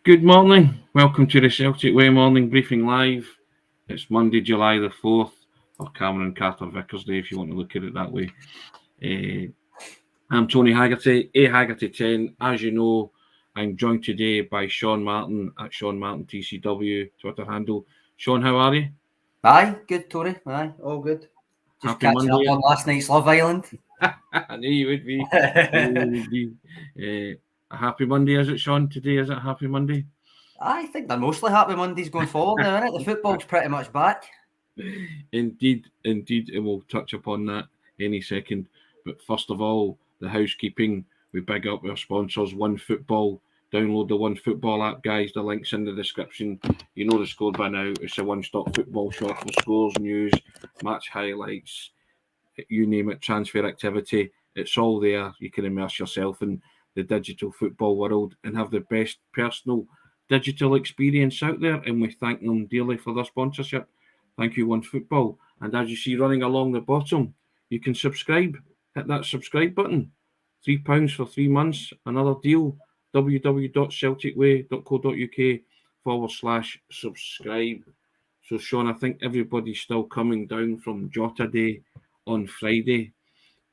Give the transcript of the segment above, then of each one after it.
Good morning. Welcome to the Celtic Way Morning Briefing Live. It's Monday, July the 4th, or Cameron Carter Vickers Day, if you want to look at it that way. I'm Tony Haggerty, Haggerty 10. As you know, I'm joined today by Sean Martin at Sean Martin TCW Twitter handle. Sean, how are you? Aye, good, Tony. Aye, all good. Just Happy catching Monday. up on last night's Love Island. I knew you would be. A happy Monday, is it, Sean? Today, is it Happy Monday? I think they're mostly happy Mondays going forward now, isn't it? The football's pretty much back. Indeed, and we'll touch upon that any second. But first of all, the housekeeping. We big up our sponsors, One Football. Download the One Football app, guys. The link's in the description. You know the score by now. It's a one-stop football shop for scores, news, match highlights, you name it, transfer activity. It's all there. You can immerse yourself in the digital football world and have the best personal digital experience out there. And we thank them dearly for their sponsorship. Thank you, One Football. And as you see running along the bottom, you can subscribe. Hit that subscribe button. £3 for 3 months. Another deal. www.celticway.co.uk/subscribe. So, Sean, I think everybody's still coming down from Jota Day on Friday,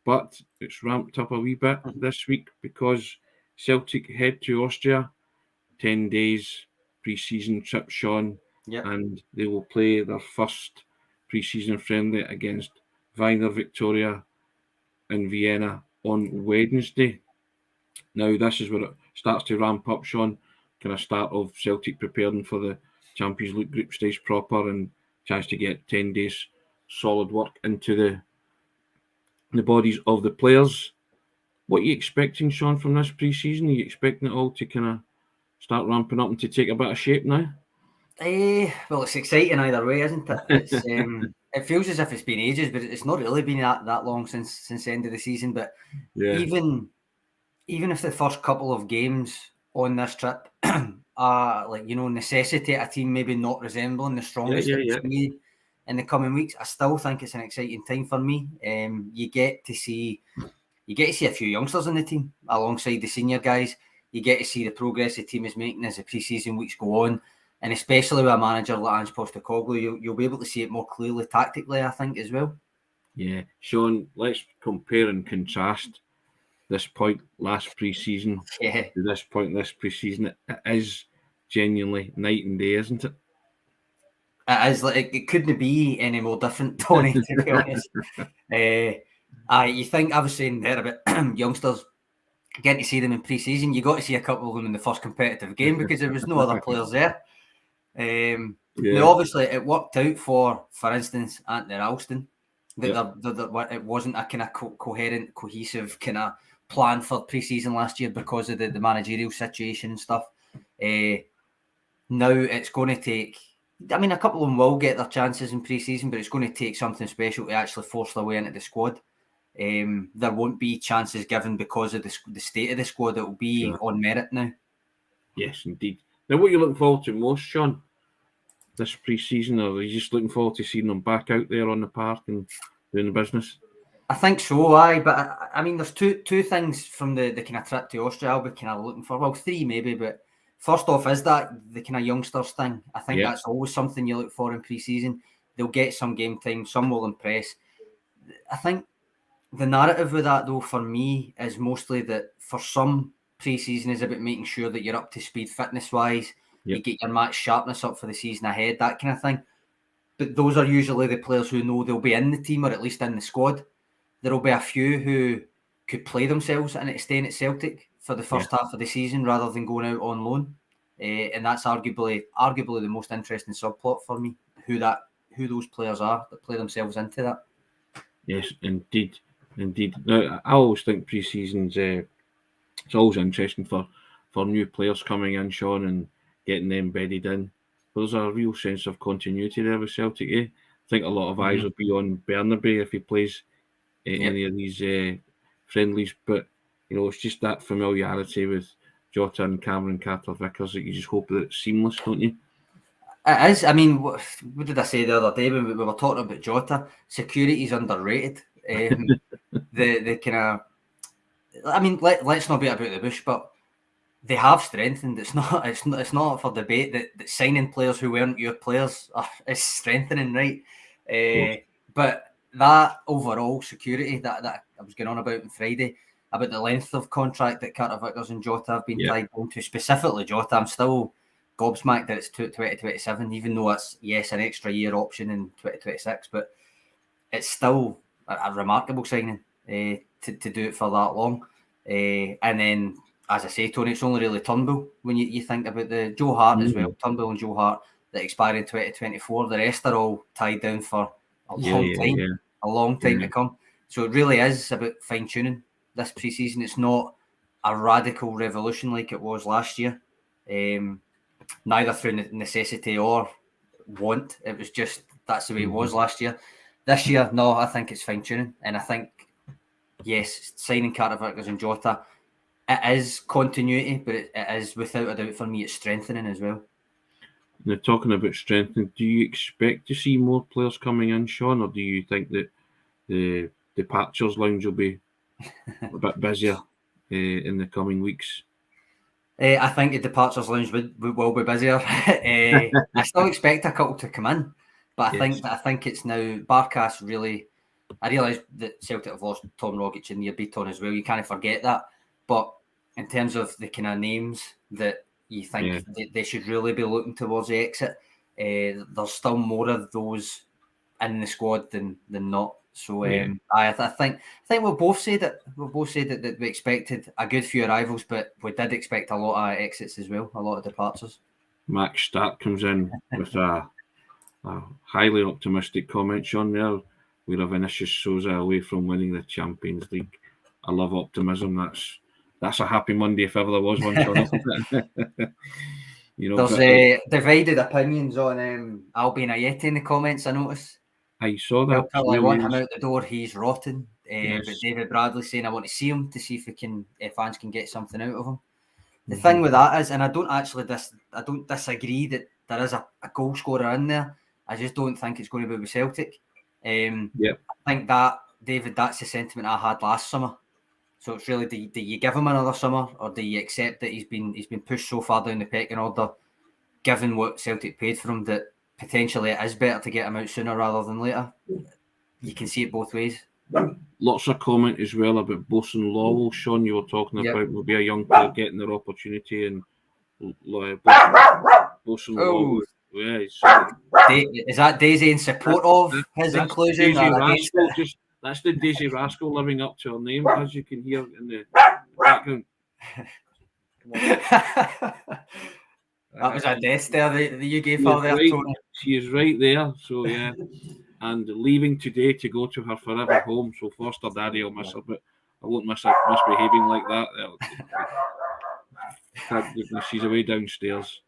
but it's ramped up a wee bit this week because Celtic head to Austria, 10 days pre-season trip, Sean. Yep. And they will play their first pre-season friendly against Wiener Victoria in Vienna on Wednesday. Now, this is where it starts to ramp up, Sean. Kind of start of Celtic preparing for the Champions League group stage proper and chance to get 10 days solid work into the bodies of the players. What are you expecting, Sean, from this pre-season? Are you expecting it all to kind of start ramping up and to take a bit of shape now? Well, it's exciting either way, isn't it? It's, it feels as if it's been ages, but it's not really been that long since the end of the season. But even if the first couple of games on this trip are necessitate a team maybe not resembling the strongest in the coming weeks, I still think it's an exciting time for me. You get to see a few youngsters in the team alongside the senior guys. You get to see the progress the team is making as the pre-season weeks go on. And especially with a manager like Ange Postecoglou, you'll be able to see it more clearly tactically, I think, as well. Yeah. Sean, let's compare and contrast this point last pre-season to this point this pre-season. It is genuinely night and day, isn't it? It is. It couldn't be any more different, Tony, to be honest. You think I was saying there about youngsters getting to see them in pre-season. You got to see a couple of them in the first competitive game because there was no other players there. Now, obviously, it worked out for instance, Anthony Ralston. It wasn't a kind of coherent, cohesive kind of plan for pre-season last year because of the managerial situation and stuff. Now it's going to take. I mean, a couple of them will get their chances in pre-season, but it's going to take something special to actually force their way into the squad. There won't be chances given because of the state of the squad. It will be on merit now. Yes, indeed. Now, what are you looking forward to most, Sean, this pre-season, or are you just looking forward to seeing them back out there on the park and doing the business? I think so, aye. But I mean, there's two things from the kind of trip to Austria I'll be kind of looking for. Well, three maybe, but first off is that the kind of youngsters thing. I think that's always something you look for in pre-season. They'll get some game time. Some will impress. I think the narrative with that, though, for me, is mostly that for some, pre-season is about making sure that you're up to speed fitness-wise. You get your match sharpness up for the season ahead, that kind of thing. But those are usually the players who know they'll be in the team or at least in the squad. There will be a few who could play themselves into staying at Celtic for the first half of the season rather than going out on loan. And that's arguably the most interesting subplot for me, who those players are that play themselves into that. Yes, indeed. Now, I always think pre-season's it's always interesting for new players coming in, Sean, and getting them bedded in. There's a real sense of continuity there with Celtic. I think a lot of eyes will be on Bernabei if he plays any of these friendlies, but it's just that familiarity with Jota and Cameron Carter Vickers that you just hope that it's seamless, don't you? It is. I mean, what did I say the other day when we were talking about Jota? Security is underrated. The kind of, I mean, let's not beat about the bush, but they have strengthened. It's not for debate that signing players who weren't your players is strengthening, right? But that overall security that I was going on about on Friday, about the length of contract that Carter Vickers and Jota have been tied down to, specifically Jota, I'm still gobsmacked that it's 2027, even though it's, yes, an extra year option in 2026, but it's still a remarkable signing to do it for that long. And then, as I say, Tony, it's only really Turnbull when you think about the Joe Hart as well. Turnbull and Joe Hart that expire in 2024. The rest are all tied down for a long time to come. So it really is about fine tuning this pre-season. It's not a radical revolution like it was last year, neither through necessity or want. It was just that's the way it was last year. This year, no, I think it's fine tuning, and I think, yes, signing Carter Vickers and Jota, it is continuity, but it is without a doubt for me, it's strengthening as well. Now, talking about strengthening, do you expect to see more players coming in, Sean, or do you think that the departures lounge will be a bit busier in the coming weeks? I think the departures lounge will be busier. I still expect a couple to come in, but I think it's now Barkas really. I realise that Celtic have lost Tom Rogic and Beaton as well. You can't forget that. But in terms of the kind of names that you think they should really be looking towards the exit, there's still more of those in the squad than not. So I think we'll both say that we expected a good few arrivals, but we did expect a lot of exits as well, a lot of departures. Max Stark comes in with a highly optimistic comment, Sean, there. We're a Vinicius Souza away from winning the Champions League. I love optimism. That's a happy Monday if ever there was one. There's divided opinions on Albion Ayeti in the comments, I noticed. I saw that. I want him out the door. He's rotten. But David Bradley saying I want to see him to see if fans can get something out of him. The thing with that is, and I don't disagree that there is a goal scorer in there. I just don't think it's going to be with Celtic. I think that, David, that's the sentiment I had last summer. So it's really, do you give him another summer, or do you accept that he's been pushed so far down the pecking order, given what Celtic paid for him, that potentially it is better to get him out sooner rather than later? You can see it both ways. Lots of comment as well about Bosun Lowell. Sean, you were talking about will be a young player getting their opportunity, and Bosun Lowell. Yeah, is that Daisy in support of his inclusion? That's the Daisy Rascal living up to her name, as you can hear in the background. That was a death stare that you gave her there, Tony. She is right there, so yeah. And leaving today to go to her forever home. So Foster Daddy will miss her, but I won't miss her misbehaving like that. Thank goodness she's away downstairs.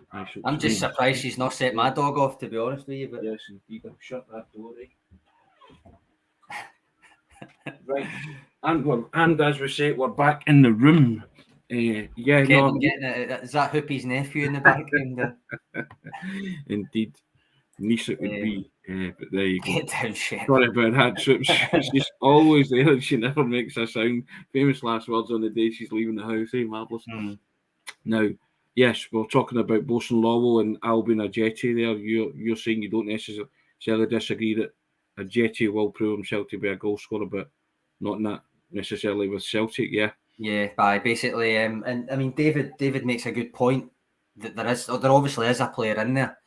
I'm just surprised she's not set my dog off, to be honest with you. But yes, indeed. Shut that door, right. And as we say, we're back in the room. I'm getting it. Is that Hoopy's nephew in the background? Indeed. Niece it would be. But there you go. Get down, shit. Sorry about that. She's always there and she never makes a sound. Famous last words on the day she's leaving the house. Marvellous. Now, yes, we're talking about Bosun Lowell and Albion Ajeti there. You're saying you don't necessarily disagree that Ajeti will prove himself to be a goal scorer, but not necessarily with Celtic, yeah? Yeah, basically, and I mean, David makes a good point that there obviously is a player in there.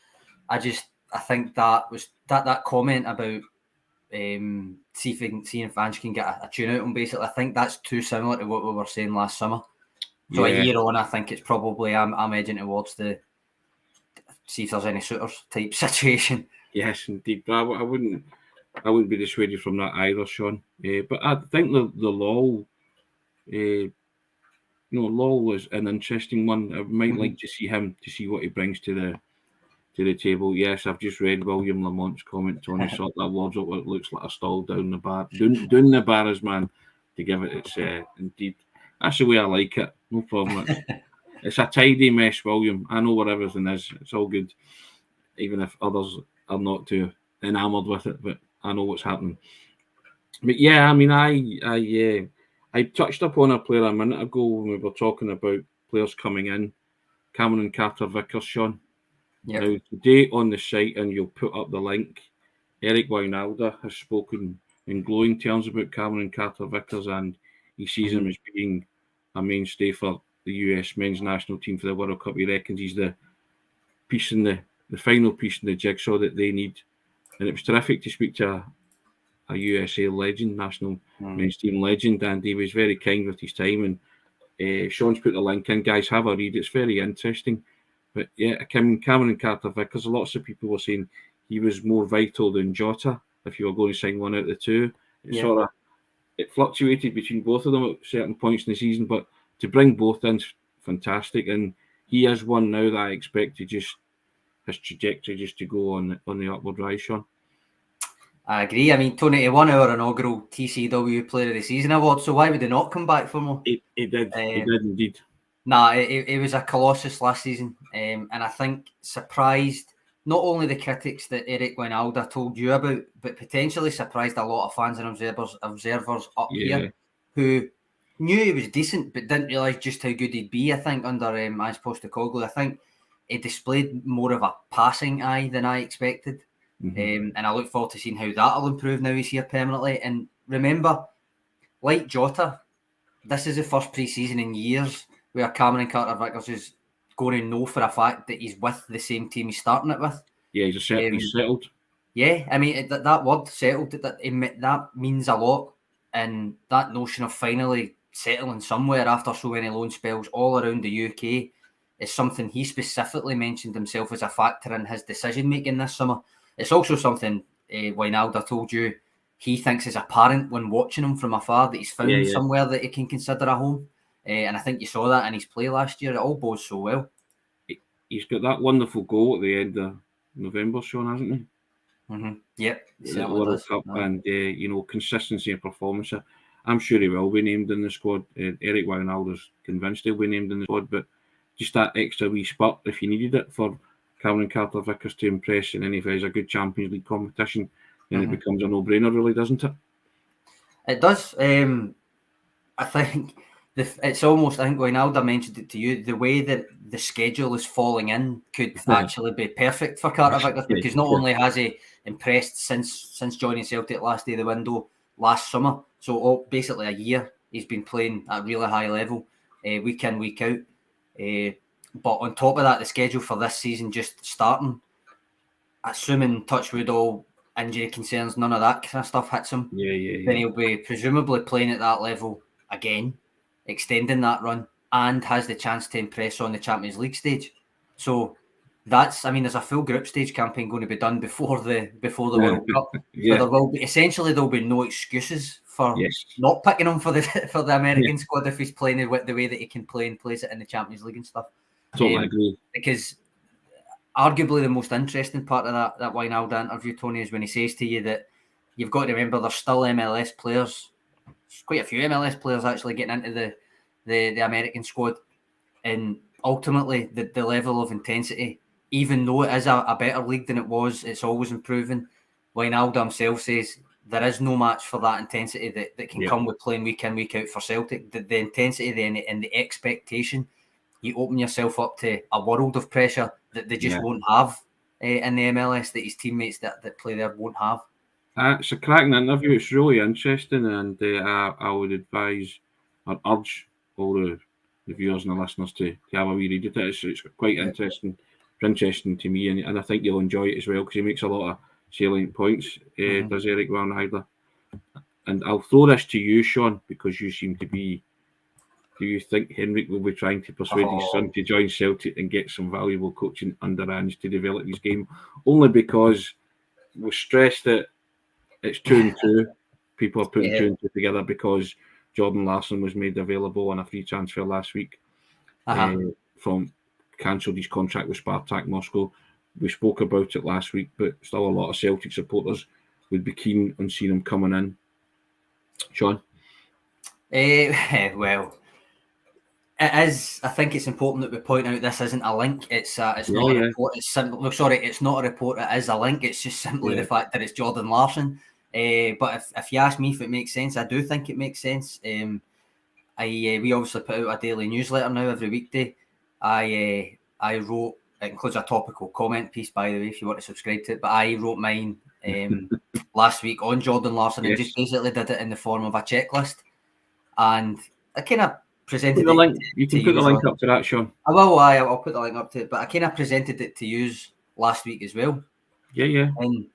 I think that was that comment about seeing if fans can get a tune out of him. Basically, I think that's too similar to what we were saying last summer. So a year on, I think it's probably I'm edging towards the see if there's any suitors type situation. Yes, indeed. But I wouldn't be dissuaded from that either, Sean. But I think the Lowell, Lowell is an interesting one. I might like to see him to see what he brings to the table. Yes, I've just read William Lamont's comment. Tony sort that words up. It looks like a stall down the bar, down the bars, man. To give it its indeed. That's the way I like it. No problem. It's a tidy mess, William. I know where everything is. It's all good, even if others are not too enamoured with it. But I know what's happening. But yeah, I mean, I touched upon a player a minute ago when we were talking about players coming in. Cameron Carter-Vickers, Sean. Yep. Now, today on the site, and you'll put up the link, Eric Wijnaldum has spoken in glowing terms about Cameron Carter-Vickers, and he sees him as being a mainstay for the US men's national team for the World Cup. He reckons he's the piece in the final piece in the jigsaw that they need. And it was terrific to speak to a USA legend, national men's team legend, and he was very kind with his time. And Sean's put the link in. Guys, have a read. It's very interesting. But yeah, Cameron Carter-Vickers, lots of people were saying he was more vital than Jota if you were going to sign one out of the two. It fluctuated between both of them at certain points in the season, but to bring both in is fantastic. And he is one now that I expect to just his trajectory just to go on the upward rise, Sean. I agree. I mean, Tony, he won our inaugural TCW Player of the Season award, so why would he not come back for more? He did. He did indeed. Nah, it was a colossus last season, and I think surprised not only the critics that Eric Wijnaldum told you about, but potentially surprised a lot of fans and observers up here who knew he was decent but didn't realise just how good he'd be. I think under Ange Postecoglou, I think he displayed more of a passing eye than I expected. And I look forward to seeing how that'll improve now he's here permanently. And remember, like Jota, this is the first pre-season in years where Cameron Carter-Vickers is going to know for a fact that he's with the same team he's starting it with. Yeah, he's settled. Yeah, I mean, that word settled, that means a lot. And that notion of finally settling somewhere after so many loan spells all around the UK is something he specifically mentioned himself as a factor in his decision-making this summer. It's also something Wijnaldum told you he thinks is apparent when watching him from afar, that he's found somewhere that he can consider a home. And I think you saw that in his play last year. It all bodes so well. He's got that wonderful goal at the end of November, Sean, hasn't he? Yep. The World Cup and, consistency of performance. I'm sure he will be named in the squad. Eric Wijnaldum's convinced he'll be named in the squad, but just that extra wee spurt, if you needed it, for Cameron Carter-Vickers to impress, and then if there's a good Champions League competition, then it becomes a no-brainer, really, doesn't it? It does. I think it's almost, I think Wijnaldum mentioned it to you, the way that the schedule is falling in could actually be perfect for Carter-Vickers, because not only has he impressed since joining Celtic last day of the window last summer, so basically a year he's been playing at a really high level, week in, week out. But on top of that, the schedule for this season just starting, assuming touchwood all injury concerns, none of that kind of stuff hits him, then he'll be presumably playing at that level again, extending that run, and has the chance to impress on the Champions League stage. So there's a full group stage campaign going to be done before the World Cup. So there'll be no excuses for not picking him for the American squad if he's playing the way that he can play and plays it in the Champions League and stuff. Totally agree. Because arguably the most interesting part of that Wijnaldum interview, Tony, is when he says to you that you've got to remember there's still MLS players. There's quite a few MLS players actually getting into the American squad, and ultimately the level of intensity, even though it is a better league than it was, it's always improving. Wijnaldum himself says there is no match for that intensity that can come with playing week in, week out for Celtic. The intensity and the expectation, you open yourself up to a world of pressure that they just won't have in the MLS, that his teammates that play there won't have. It's a cracking interview. It's really interesting, and I would advise or urge all the viewers and the listeners to have a wee read at it. It's quite interesting to me, and I think you'll enjoy it as well, because he makes a lot of salient points, does Eric Wijnaldum. And I'll throw this to you, Sean, because you seem to be... Do you think Henrik will be trying to persuade his son to join Celtic and get some valuable coaching under Ange to develop his game? Only because we're stressed that it's 2-2. People are putting 2 and 2 together because Jordan Larsson was made available on a free transfer last week from cancelled his contract with Spartak Moscow. We spoke about it last week, but still a lot of Celtic supporters would be keen on seeing him coming in. Sean? Well, it is. I think it's important that we point out this isn't a link. It's not a report. It's not a report. It is a link. It's just simply the fact that it's Jordan Larsson. But if you ask me if it makes sense, I do think it makes sense. we obviously put out a daily newsletter now every weekday. I wrote, it includes a topical comment piece, by the way, if you want to subscribe to it. But I wrote mine last week on Jordan Larson, and just basically did it in the form of a checklist. And I kind of presented the it. Link. You can put the link up to that, Sean. I will. I'll put the link up to it. But I kind of presented it to use last week as well. Yeah. And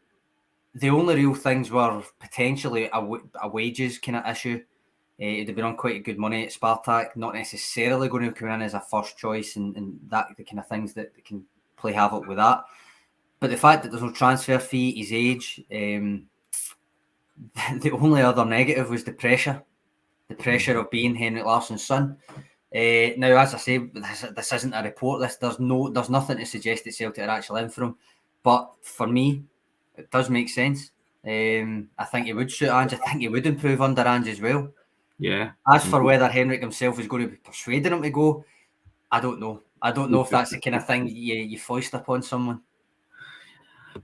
the only real things were potentially a wages kind of issue. He'd have been on quite good money at Spartak, not necessarily going to come in as a first choice, and that the kind of things that can play havoc with that. But the fact that there's no transfer fee, his age, the only other negative was the pressure of being Henrik Larsson's son. Now, as I say, this isn't a report. There's nothing to suggest that Celtic are actually in for him. But for me, it does make sense. I think he would suit Ange. I think he would improve under Ange as well. Yeah. As for whether Henrik himself is going to be persuading him to go, I don't know. I don't know if that's the kind of thing you foist upon someone.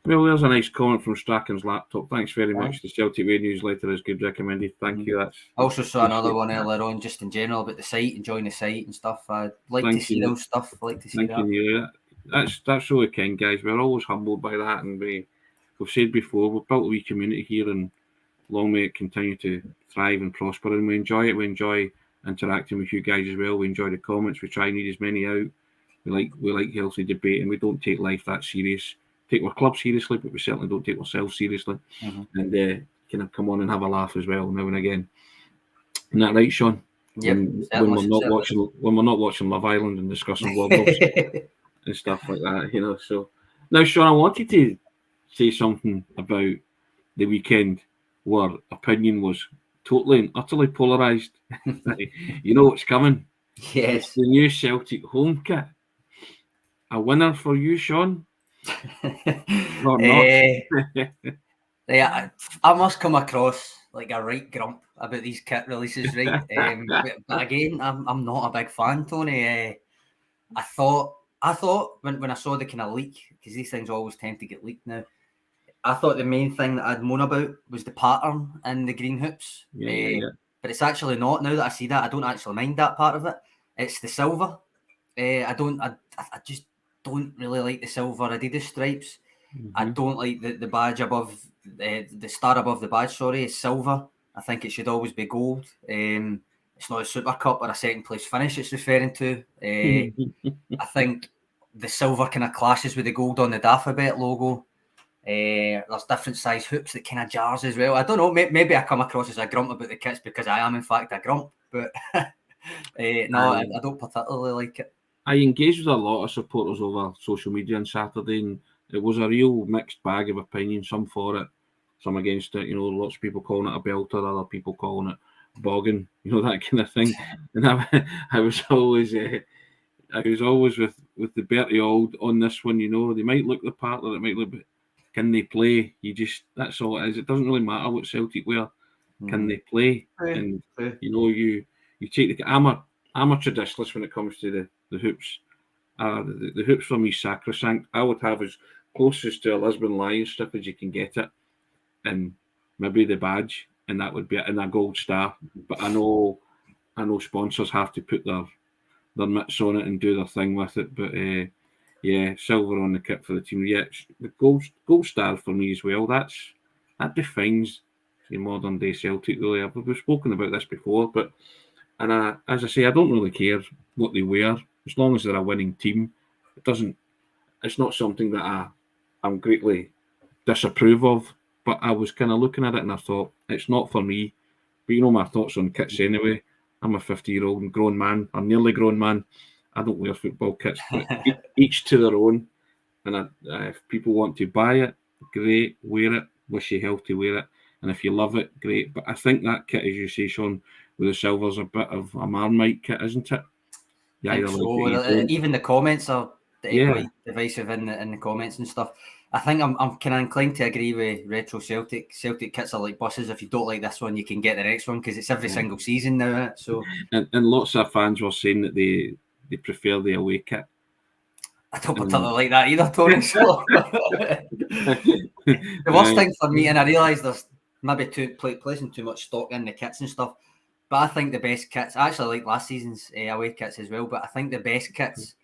Well, there's a nice comment from Strachan's laptop. Thanks very much. The Celtic Way newsletter is good, recommended. Thank you. That's also saw another one earlier on, just in general about the site, enjoying the site and stuff. I'd like to see those stuff. I'd like to see that. You. That's really kind, guys. We're always humbled by that, and we've said before, we've built a wee community here, and long may it continue to thrive and prosper. And we enjoy it. We enjoy interacting with you guys as well. We enjoy the comments. We try and read as many out. We like healthy debate, and we don't take life that serious. Take our club seriously, but we certainly don't take ourselves seriously. And kind of come on and have a laugh as well now and again. Isn't that right, Sean? Yeah. When we're not watching Love Island and discussing Wobbles and stuff like that, you know. So now, Sean, I wanted to say something about the weekend where opinion was totally and utterly polarised. You know what's coming? Yes. It's the new Celtic home kit. A winner for you, Sean? Or not? Yeah, I must come across like a right grump about these kit releases, right? But again, I'm not a big fan, Tony. I thought when I saw the kind of leak, because these things always tend to get leaked now, I thought the main thing that I'd moan about was the pattern in the green hoops. Yeah. But it's actually not. Now that I see that, I don't actually mind that part of it. It's the silver. I just don't really like the silver Adidas stripes. I don't like the badge above, the star above the badge, is silver. I think it should always be gold. It's not a Super Cup or a second place finish it's referring to. I think the silver kind of clashes with the gold on the Daffabet logo. There's different size hoops that kind of jars as well. I don't know, maybe I come across as a grump about the kits because I am in fact a grump, but no, I don't particularly like it. I engaged with a lot of supporters over social media on Saturday, and it was a real mixed bag of opinions, some for it, some against it. You know, lots of people calling it a belter, other people calling it bogging, you know, that kind of thing. And I was always with the Bertie Auld on this one. You know, they might look the part, or it might look, but can they play? That's all it is. It doesn't really matter what Celtic wear. Can they play? And you know, you take I'm a traditionalist when it comes to the hoops. The hoops for me sacrosanct. I would have as closest to a Lisbon Lions strip as you can get it, and maybe the badge, and that would be it, and a gold star. But I know sponsors have to put their mitts on it and do their thing with it. But silver on the kit for the team. Yeah, the gold star for me as well. That defines the modern day Celtic. Really, we've spoken about this before, but as I say, I don't really care what they wear as long as they're a winning team. It's not something that I'm greatly disapprove of. But I was kind of looking at it and I thought it's not for me. But you know my thoughts on kits anyway. I'm a 50-year-old and grown man, or nearly grown man. I don't wear football kits, but each to their own. And if people want to buy it, great, wear it. Wish you health to wear it. And if you love it, great. But I think that kit, as you say, Sean, with the silver's a bit of a Marmite kit, isn't it? Even the comments are quite divisive in the comments and stuff. I think I'm kind of inclined to agree with Retro Celtic. Celtic kits are like buses. If you don't like this one, you can get the next one because it's every single season now, isn't it? So and lots of fans were saying that they prefer the away kit. I don't particularly like that either, Tony. The worst thing for me, and I realise there's maybe placing too much stock in the kits and stuff, But I think the best kits, I actually like last season's away kits as well, but I think the best kits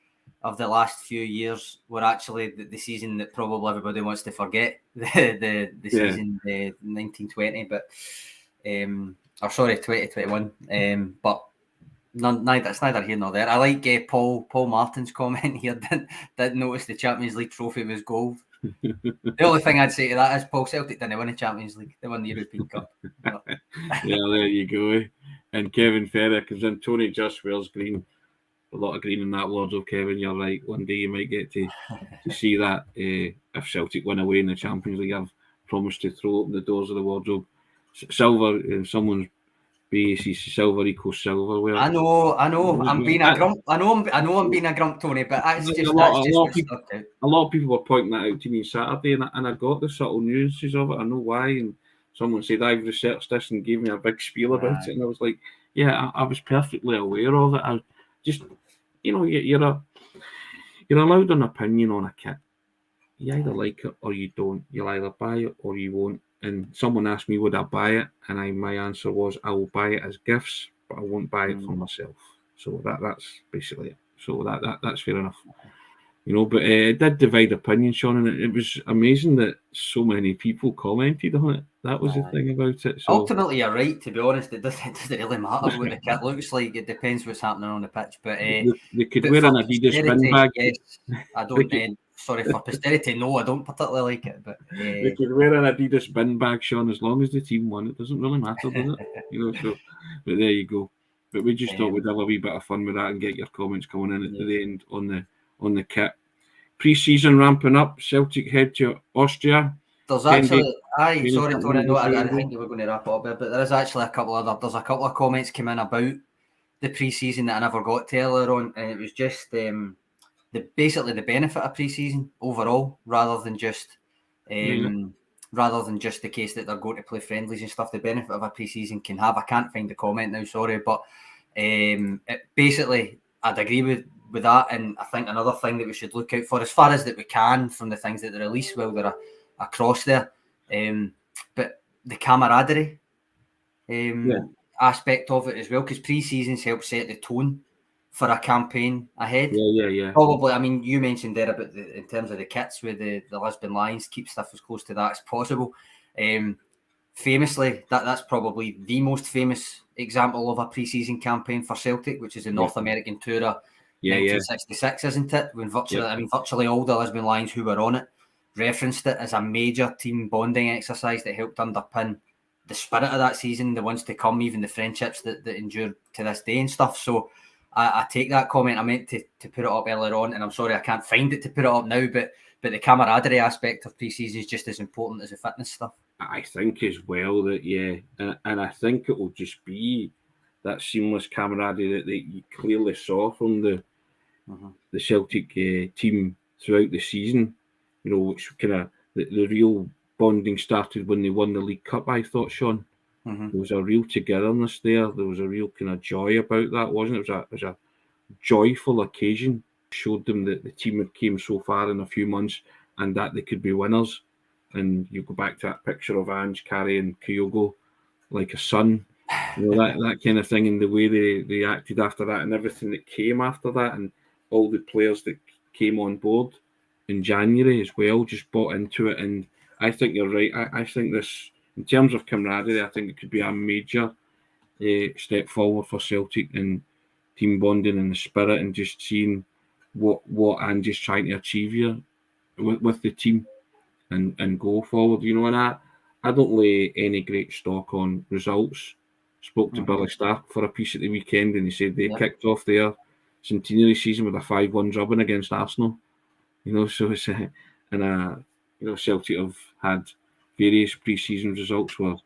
of the last few years were actually the season that probably everybody wants to forget, the season 1920, but 2021. But it's neither here nor there. I like Paul Martin's comment here. Didn't notice the Champions League trophy was gold. The only thing I'd say to that is Paul, Celtic didn't win the Champions League. They won the European Cup. Yeah, there you go. And Kevin Ferrer comes in. Tony just wears green. A lot of green in that wardrobe, Kevin. You're right. One day you might get to see that. If Celtic win away in the Champions League, I've promised to throw open the doors of the wardrobe. Silver, someone's BACC silver equals silverware. I know. I'm being a grump. I know I'm being a grump, Tony. But that's just a lot of people were pointing that out to me Saturday, and I got the subtle nuances of it. I know why. And someone said I've researched this and gave me a big spiel about it, and I was like, yeah, I was perfectly aware of it. I just, you're allowed an opinion on a kit. You either like it or you don't. You'll either buy it or you won't. And someone asked me, would I buy it? And my answer was, I will buy it as gifts, but I won't buy it for myself. So that's basically it. So that's fair enough. But it did divide opinion, Sean, and it was amazing that so many people commented on it. That was the thing about it. So ultimately, you're right. To be honest, it doesn't really matter what the kit looks like. It depends what's happening on the pitch. But they could wear an Adidas bin bag. Yes, I don't. Sorry, for posterity, no, I don't particularly like it. But they could wear an Adidas bin bag, Sean, as long as the team won. It doesn't really matter, does it? So, but there you go. But we just thought we'd have a wee bit of fun with that and get your comments coming in at the end on the kit. Pre-season ramping up. Celtic head to Austria. There's actually, sorry, Tony, no, I think we were going to wrap up a bit, but there is actually a couple of comments came in about the pre-season that I never got to earlier on, and it was just basically the benefit of pre-season overall, rather than just the case that they're going to play friendlies and stuff. The benefit of a pre-season can have. I can't find the comment now, sorry, but basically I'd agree with that, and I think another thing that we should look out for, as far as that we can from the things that they release while they're across there, but the camaraderie aspect of it as well, because pre-seasons help set the tone for a campaign ahead. Yeah. Probably, I mean, you mentioned there about in terms of the kits with the Lisbon Lions, keep stuff as close to that as possible. Famously, that's probably the most famous example of a pre-season campaign for Celtic, which is the North American Tour of 1966, isn't it? When virtually all the Lisbon Lions who were on it referenced it as a major team bonding exercise that helped underpin the spirit of that season, the ones to come, even the friendships that endured to this day and stuff. So I take that comment. I meant to put it up earlier on, and I'm sorry I can't find it to put it up now, but the camaraderie aspect of pre-season is just as important as the fitness stuff. I think as well that, and I think it will just be that seamless camaraderie that you clearly saw from the Celtic team throughout the season, which kind of the real bonding started when they won the League Cup, I thought, Sean. There was a real togetherness there. There was a real kind of joy about that, wasn't it? It was a joyful occasion. Showed them that the team had came so far in a few months and that they could be winners. And you go back to that picture of Ange carrying Kyogo like a son, that kind of thing, and the way they reacted after that and everything that came after that, and all the players that came on board in January as well just bought into it. And I think you're right. I think this, in terms of camaraderie, I think it could be a major step forward for Celtic and team bonding and the spirit, and just seeing what Ange's trying to achieve here with the team and go forward. And I don't lay any great stock on results. Spoke to Billy Stark for a piece at the weekend, and he said they kicked off their centenary season with a 5-1 drubbing against Arsenal. So it's Celtic have had various pre-season results where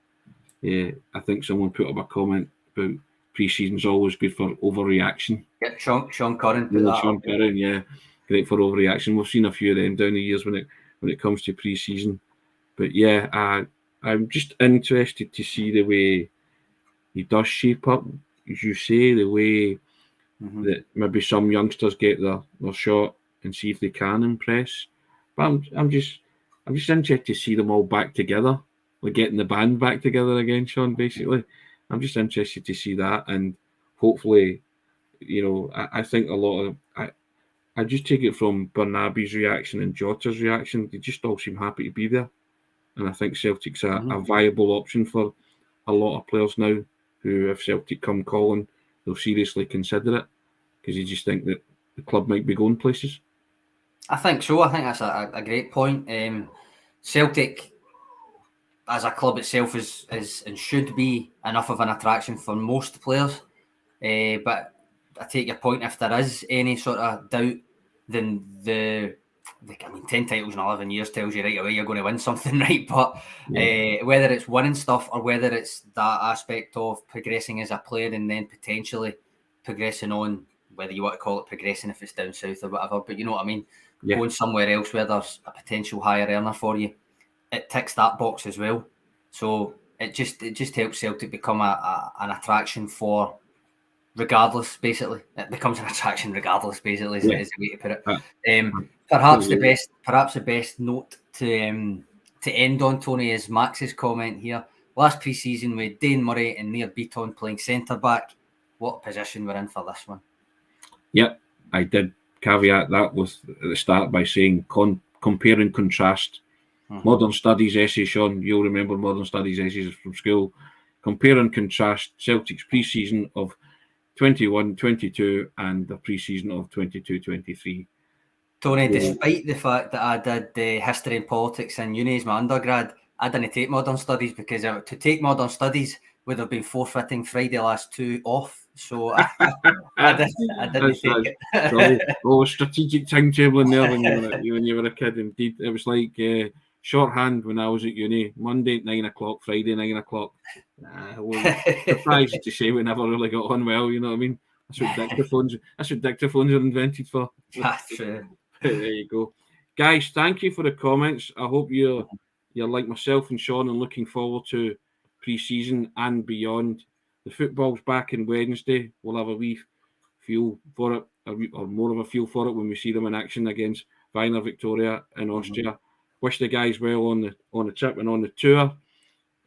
I think someone put up a comment about pre-season's always good for overreaction. Yeah, Sean Curran. Sean Curran, great for overreaction. We've seen a few of them down the years when it comes to pre-season. But I'm just interested to see the way he does shape up, as you say, the way that maybe some youngsters get their shot and see if they can impress. But I'm just interested to see them all back together, like getting the band back together again, Sean, basically. I'm just interested to see that, and hopefully, I think a lot of I just take it from Bernabe's reaction and Jota's reaction. They just all seem happy to be there, and I think Celtic's a viable option for a lot of players now. Who, if Celtic come calling, they'll seriously consider it because you just think that the club might be going places. I think so. I think that's a great point. Celtic, as a club itself, is and should be enough of an attraction for most players. But I take your point. If there is any sort of doubt, then 10 titles in 11 years tells you right away you're going to win something, right? But whether it's winning stuff or whether it's that aspect of progressing as a player and then potentially progressing on, whether you want to call it progressing if it's down south or whatever, but you know what I mean? Yeah. Going somewhere else where there's a potential higher earner for you, it ticks that box as well. So it just helps Celtic become an attraction for, regardless, basically. It becomes an attraction regardless, basically, is the way to put it. Perhaps the best note to end on, Tony, is Max's comment here. Last pre-season with Dane Murray and Nir Beaton playing centre-back. What position we're in for this one? Yep, I did caveat that with at the start by saying compare and contrast. Modern Studies essay, Sean, you'll remember Modern Studies essays from school. Compare and contrast Celtic's pre-season of 21-22 and the pre-season of 22-23. Tony, despite the fact that I did history and politics in uni as my undergrad, I didn't take Modern Studies because to take Modern Studies would have been forfeiting Friday last 2 off. So I didn't take it. Strategic timetabling there when you were a kid. Indeed, it was like shorthand when I was at uni. Monday at 9 o'clock, Friday 9 o'clock. Surprised to say we never really got on well. You know what I mean? That's what dictaphones are invented for. That's true. There you go, guys. Thank you for the comments. I hope you're like myself and Sean and looking forward to pre-season and beyond. The football's back on Wednesday. We'll have a wee feel for it, or more of a feel for it when we see them in action against Wiener Victoria in Austria. Wish the guys well on the trip and on the tour.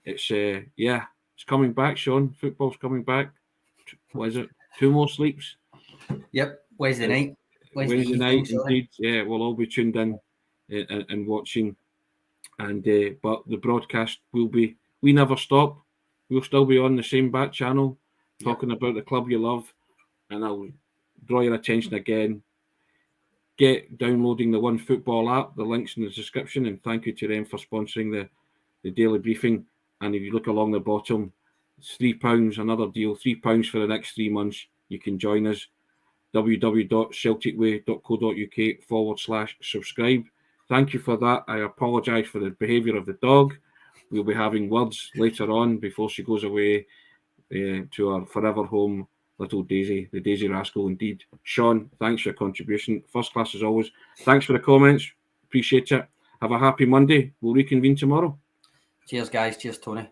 It's it's coming back, Sean. Football's coming back. What is it? 2 more sleeps. Yep, Wednesday night. Wednesday night, indeed. Yeah, we'll all be tuned in and watching. And but the broadcast will be. We never stop. We'll still be on the same back channel, talking about the club you love. And I'll draw your attention again. Get downloading the One Football app. The link's in the description. And thank you to them for sponsoring the daily briefing. And if you look along the bottom, it's £3, another deal, £3 for the next 3 months. You can join us. www.celticway.co.uk/subscribe. Thank you for that. I apologise for the behaviour of the dog. We'll be having words later on before she goes away to our forever home, little Daisy, the Daisy Rascal indeed. Sean, thanks for your contribution. First class as always. Thanks for the comments. Appreciate it. Have a happy Monday. We'll reconvene tomorrow. Cheers, guys. Cheers, Tony.